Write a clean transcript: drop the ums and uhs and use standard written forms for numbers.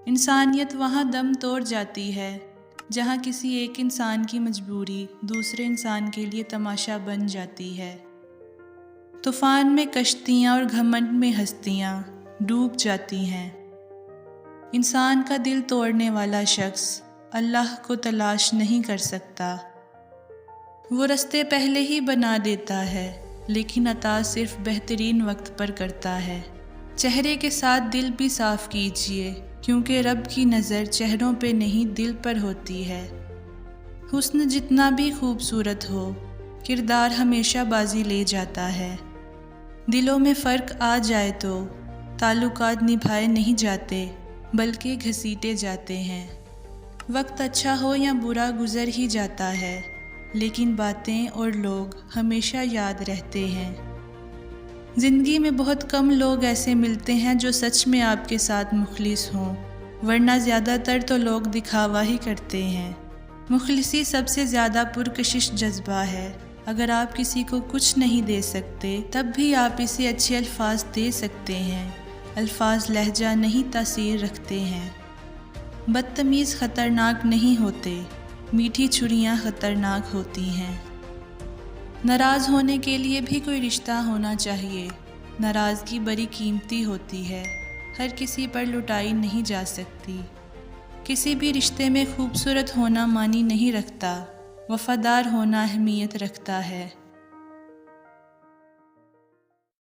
انسانیت وہاں دم توڑ جاتی ہے جہاں کسی ایک انسان کی مجبوری دوسرے انسان کے لیے تماشا بن جاتی ہے۔ طوفان میں کشتیاں اور گھمنڈ میں ہستیاں ڈوب جاتی ہیں۔ انسان کا دل توڑنے والا شخص اللہ کو تلاش نہیں کر سکتا۔ وہ رستے پہلے ہی بنا دیتا ہے لیکن عطا صرف بہترین وقت پر کرتا ہے۔ چہرے کے ساتھ دل بھی صاف کیجیے کیونکہ رب کی نظر چہروں پہ نہیں دل پر ہوتی ہے۔ حسن جتنا بھی خوبصورت ہو، کردار ہمیشہ بازی لے جاتا ہے۔ دلوں میں فرق آ جائے تو تعلقات نبھائے نہیں جاتے بلکہ گھسیٹے جاتے ہیں۔ وقت اچھا ہو یا برا گزر ہی جاتا ہے لیکن باتیں اور لوگ ہمیشہ یاد رہتے ہیں۔ زندگی میں بہت کم لوگ ایسے ملتے ہیں جو سچ میں آپ کے ساتھ مخلص ہوں، ورنہ زیادہ تر تو لوگ دکھاوا ہی کرتے ہیں۔ مخلصی سب سے زیادہ پرکشش جذبہ ہے۔ اگر آپ کسی کو کچھ نہیں دے سکتے تب بھی آپ اسے اچھے الفاظ دے سکتے ہیں۔ الفاظ لہجہ نہیں تاثیر رکھتے ہیں۔ بدتمیز خطرناک نہیں ہوتے، میٹھی چھریاں خطرناک ہوتی ہیں۔ ناراض ہونے کے لیے بھی کوئی رشتہ ہونا چاہیے۔ ناراضگی بڑی قیمتی ہوتی ہے، ہر کسی پر لٹائی نہیں جا سکتی۔ کسی بھی رشتے میں خوبصورت ہونا معنی نہیں رکھتا، وفادار ہونا اہمیت رکھتا ہے۔